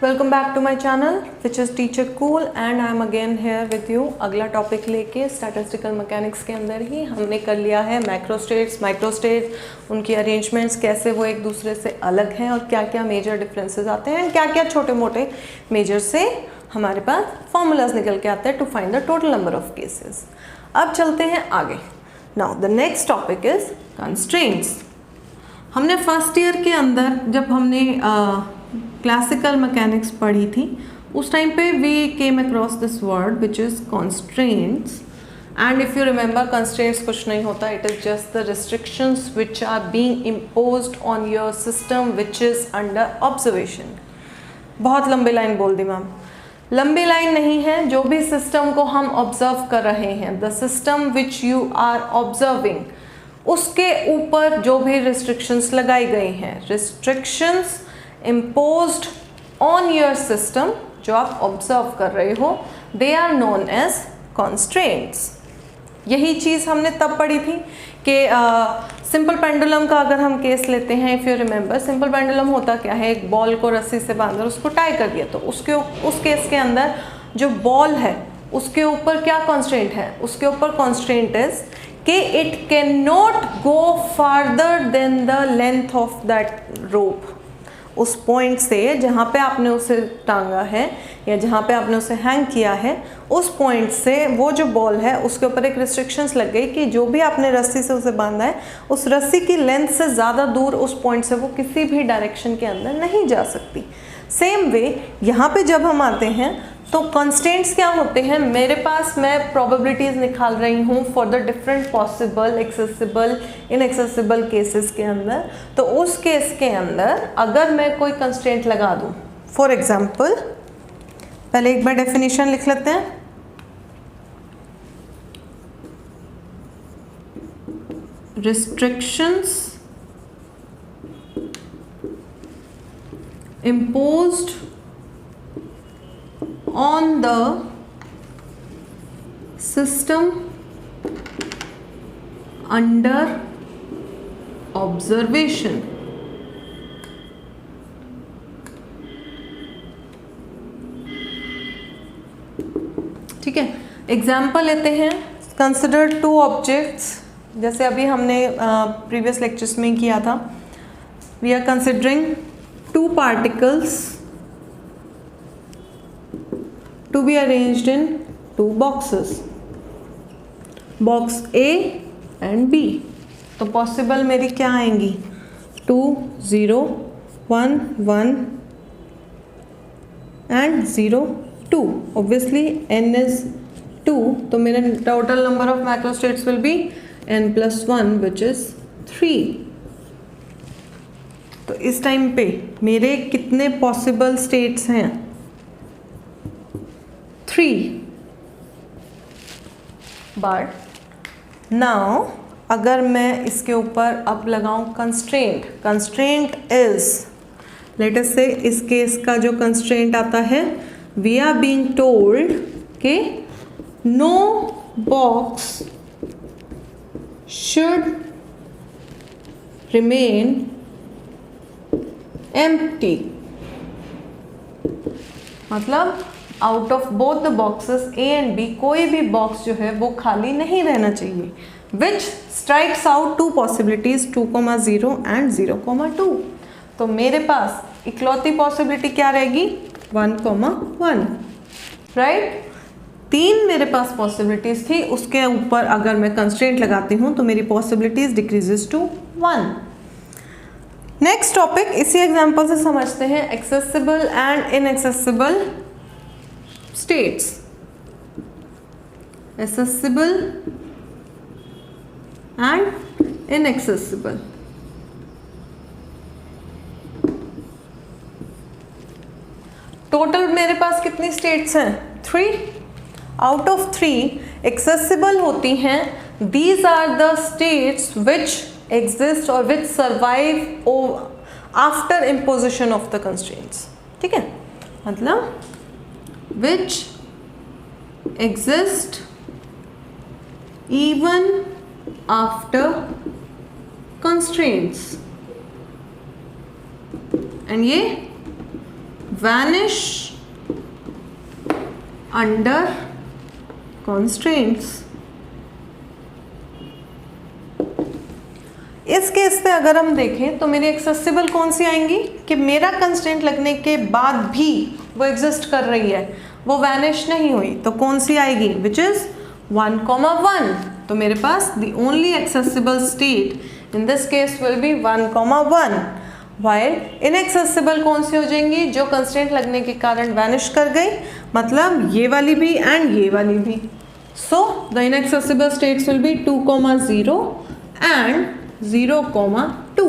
Welcome back to my channel which is teacher cool and I am again here with you. अगला topic लेके statistical mechanics के अंदर ही हमने कर लिया है मैक्रोस्टेट्स, माइक्रोस्टेट्स, उनकी अरेंजमेंट्स, कैसे वो एक दूसरे से अलग हैं और क्या क्या मेजर डिफरेंसेस आते हैं, क्या क्या छोटे मोटे मेजर से हमारे पास फॉर्मूलाज निकल के आते हैं to find the total number of cases. अब चलते हैं आगे। Now the next topic is constraints. हमने फर्स्ट ईयर के अंदर जब हमने क्लासिकल मैकेनिक्स पढ़ी थी उस टाइम पे we came across this word which is constraints. And if you remember, constraints कुछ नहीं होता, it is just the restrictions which are being imposed on your system which is under observation. बहुत लंबी line बोल दी ma'am, लंबी line नहीं है, जो भी सिस्टम को हम ऑब्जर्व कर रहे हैं, the system which you are observing, उसके ऊपर जो भी रिस्ट्रिक्शंस लगाई गई हैं, restrictions imposed on your system जो आप ऑब्जर्व कर रहे हो, they are known as constraints। यही चीज़ हमने तब पढ़ी थी कि सिंपल पेंडुलम का अगर हम केस लेते हैं, if you remember, simple pendulum होता क्या है, एक बॉल को रस्सी से बांधकर उसको टाई कर दिया, तो उस केस के अंदर जो बॉल है उसके ऊपर क्या कॉन्स्ट्रेंट है, उसके ऊपर कॉन्स्ट्रेंट इज कि it can not go farther than the length of that rope. उस पॉइंट से जहाँ पे आपने उसे टांगा है या जहाँ पे आपने उसे हैंग किया है, उस पॉइंट से वो जो बॉल है उसके ऊपर एक रिस्ट्रिक्शंस लग गई कि जो भी आपने रस्सी से उसे बांधा है उस रस्सी की लेंथ से ज़्यादा दूर उस पॉइंट से वो किसी भी डायरेक्शन के अंदर नहीं जा सकती। सेम वे यहाँ पे जब हम आते हैं तो कंस्ट्रेंट्स क्या होते हैं, मेरे पास मैं प्रोबेबिलिटीज़ निकाल रही हूँ for the different possible accessible inaccessible cases के अंदर। तो उस केस के अंदर अगर मैं कोई कंस्ट्रेंट लगा दूँ, फॉर एग्जांपल, पहले एक बार डेफिनेशन लिख लेते हैं। Restrictions imposed on the system under observation। ठीक है, एग्जाम्पल लेते हैं। कंसिडर टू ऑब्जेक्ट्स, जैसे अभी हमने प्रीवियस लेक्चर्स में किया था। We are considering two particles to be arranged in two boxes, box A and B। तो पॉसिबल मेरी क्या आएंगी, 2 0 1 1 and 0 2। ऑब्वियसली n is 2, तो मेरा total number of macrostates will be n+1 which is 3। तो इस टाइम पे मेरे कितने पॉसिबल स्टेट्स हैं, 3। बट नाउ अगर मैं इसके ऊपर अब लगाऊं constraint, constraint is, let us say इस केस का जो कंस्ट्रेंट आता है, वी आर बीइंग टोल्ड कि no box should remain empty। मतलब out of both the boxes A and B कोई भी बॉक्स जो है वो खाली नहीं रहना चाहिए। Which strikes out two possibilities 2,0 and 0,2। तो मेरे पास इकलौती पॉसिबिलिटी क्या रहेगी, 1,1, राइट। 3 मेरे पास पॉसिबिलिटीज थी, उसके ऊपर अगर मैं कंस्ट्रेंट लगाती हूँ तो मेरी possibilities decreases to 1। Next topic इसी एग्जांपल से समझते हैं, accessible and inaccessible states. Accessible and inaccessible. Total मेरे पास कितनी स्टेट्स हैं, 3। आउट ऑफ 3 एक्सेसिबल होती हैं, these are the states which exist or which survive after imposition of the constraints। ठीक है, मतलब which exist even after constraints। And ये vanish under constraints। इस केस पे अगर हम देखें तो मेरी एक्सेसिबल कौन सी आएंगी कि मेरा कंस्ट्रेंट लगने के बाद भी वो एग्जिस्ट कर रही है, वो वैनिश नहीं हुई, तो कौन सी आएगी, विच इज 1,1। तो मेरे पास the only accessible state in this case will be 1,1, while inaccessible कौन सी हो जाएंगी, जो कंस्ट्रेंट लगने के कारण वैनिश कर गई, मतलब ये वाली भी एंड ये वाली भी। So the inaccessible states will be 2,0 and 0,2।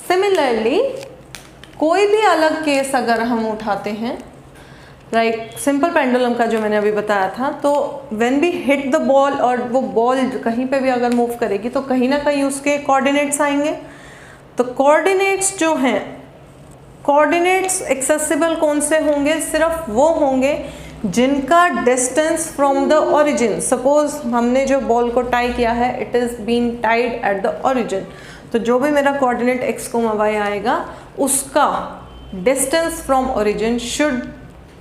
Similarly कोई भी अलग केस अगर हम उठाते हैं, लाइक सिंपल पेंडुलम का जो मैंने अभी बताया था, तो when we hit the ball और वो बॉल कहीं पे भी अगर मूव करेगी तो कहीं ना कहीं उसके कोऑर्डिनेट्स आएंगे। तो कोऑर्डिनेट्स जो हैं, कोऑर्डिनेट्स एक्सेसिबल कौन से होंगे, सिर्फ वो होंगे जिनका distance from the origin, suppose हमने जो बॉल को टाई किया है, it is been tied at the origin, तो जो भी मेरा कोऑर्डिनेट x, y आएगा उसका distance from origin should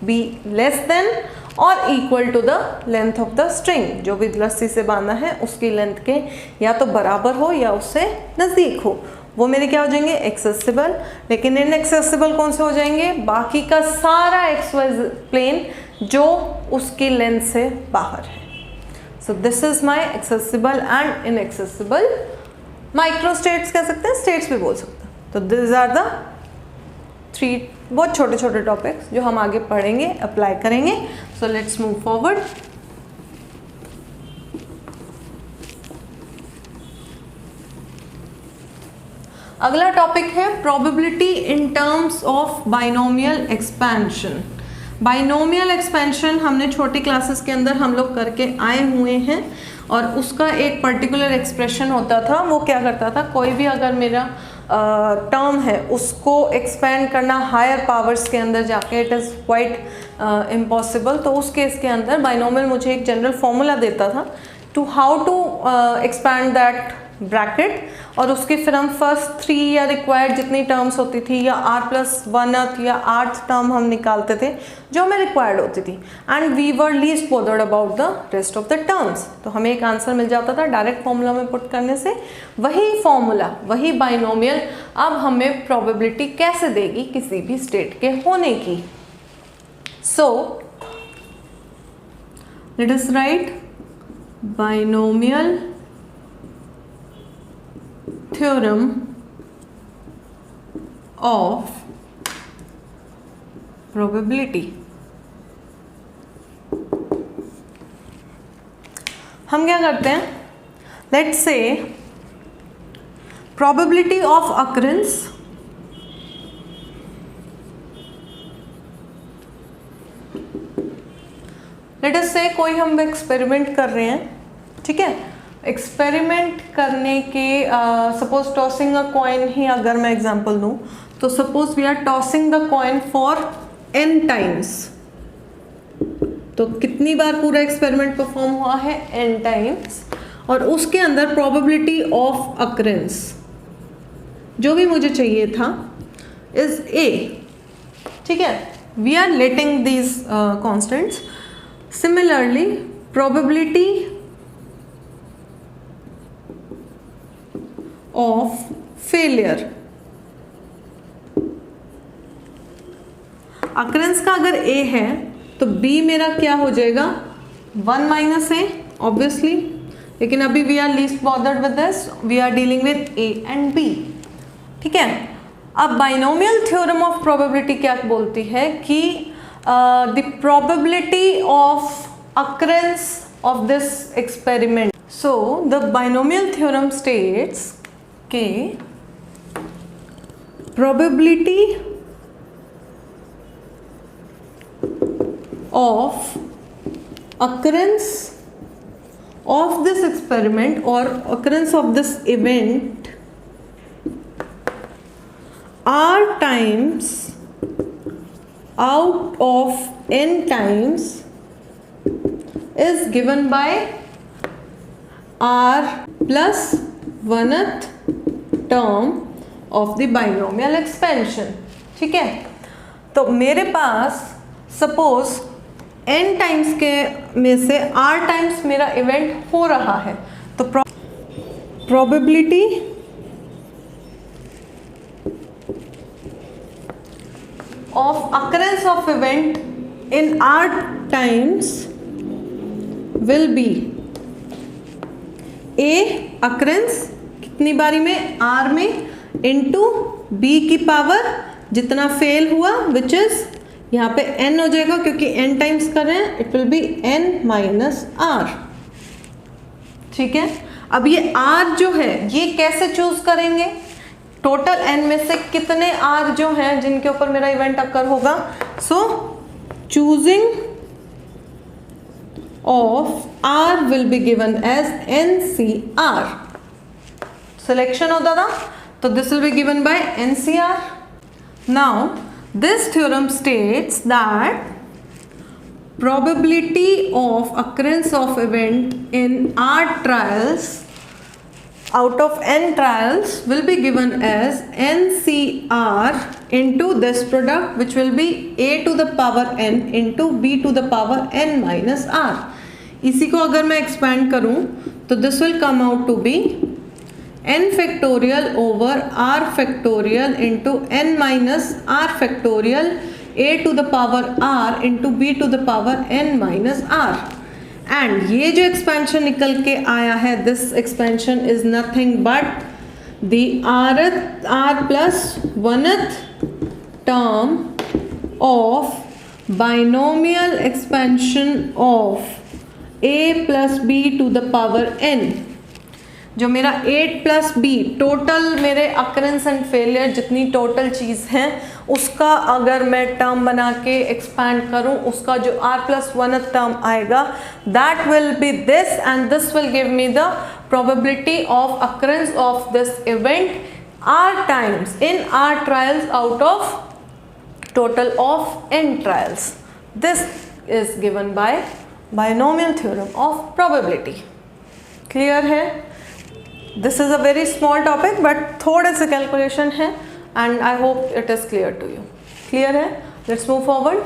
be less than और equal to the length of the string. जो भी रस्सी से बांधा है उसकी लेंथ के या तो बराबर हो या उससे नज़दीक हो, वो मेरे क्या हो जाएंगे, एक्सेसिबल। लेकिन इनएक्सेसिबल कौन से हो जाएंगे, बाकी का सारा XY प्लेन जो उसकी लेंथ से बाहर है। So this is my accessible and inaccessible micro states कह सकते हैं, स्टेट्स भी बोल सकते हैं। तो दिस आर द 3 बहुत छोटे छोटे टॉपिक्स जो हम आगे पढ़ेंगे, अप्लाई करेंगे। So let's move forward. अगला टॉपिक है probability in terms of binomial expansion. Binomial expansion हमने छोटी क्लासेस के अंदर हम लोग करके आए हुए हैं, और उसका एक पर्टिकुलर एक्सप्रेशन होता था। वो क्या करता था, कोई भी अगर मेरा टर्म है उसको एक्सपेंड करना हायर पावर्स के अंदर जाके, इट इज़ क्वाइट इम्पॉसिबल। तो उस केस के अंदर बाइनोमियल मुझे एक जनरल फॉर्मूला देता था to how to expand that bracket, और उसके फिर हम फर्स्ट 3 या रिक्वायर्ड जितनी टर्म्स होती थी, या r+1th या 8th टर्म हम निकालते थे जो हमें रिक्वायर्ड होती थी, and we were least bothered about the rest of the terms. तो हमें एक आंसर मिल जाता था डायरेक्ट फॉर्मूला में पुट करने से। वही फॉर्मूला, वही बाइनोमियल अब हमें प्रोबेबिलिटी कैसे देगी किसी भी स्टेट के होने की। So let us right binomial theorem of probability। हम क्या करते हैं, let's say probability of occurrence let us say कोई हम एक्सपेरिमेंट कर रहे हैं, ठीक है। एक्सपेरिमेंट करने के सपोज टॉसिंग अ कॉइन ही अगर मैं एग्जांपल दूं, तो suppose we are tossing the coin for n times. तो कितनी बार पूरा एक्सपेरिमेंट परफॉर्म हुआ है, n टाइम्स, और उसके अंदर प्रोबेबिलिटी ऑफ अकरेंस जो भी मुझे चाहिए था इज a, ठीक है। We are letting these constants. Similarly probability of failure, occurrence का अगर a है तो b मेरा क्या हो जाएगा, 1 - a ऑब्वियसली। लेकिन अभी we are least bothered with this, we are dealing with a and b, ठीक है। अब बाइनोमियल थ्योरम ऑफ प्रोबेबिलिटी क्या बोलती है कि the probability of occurrence of this experiment. So the binomial theorem states के probability of occurrence of this experiment or occurrence of this event r times out of n times is given by r+1th term of the binomial expansion। ठीक है, तो मेरे पास suppose n times के में से r times मेरा event हो रहा है, तो probability of occurrence of event in r times will be a occurrence कितनी बारी में, r में, इंटू b की पावर जितना फेल हुआ विच इज यहाँ पे n हो जाएगा क्योंकि n टाइम्स कर रहे हैं, it will be n minus r। ठीक है, अब ये r जो है ये कैसे चूज करेंगे, टोटल n में से कितने r जो हैं जिनके ऊपर मेरा इवेंट अकर होगा। So choosing of r will be given as NCR। Selection होता था तो this will be given by NCR। Now this theorem states that probability of occurrence of event in r trials out of n trials will be given as NCR into this product which will be a to the power n into b to the power n minus r। इसी को अगर मैं expand करूं तो this will come out to be n factorial over r factorial into n minus r factorial a to the power r into b to the power n minus r। And ये जो expansion निकल के आया है, this expansion is nothing but the r plus 1th term of binomial expansion of a plus b to the power n। जो मेरा 8 plus b total मेरे occurrence and failure जितनी टोटल चीज़ हैं उसका अगर मैं टर्म बना के एक्सपैंड करूं, उसका जो r प्लस 1th टर्म आएगा that will be this and this will give me the probability of occurrence of this event r times in r trials out of total of n trials. This is given by binomial theorem of probability. Clear है? This is a very small topic but थोड़े से calculation है and I hope it is clear to you. Clear है? Let's move forward.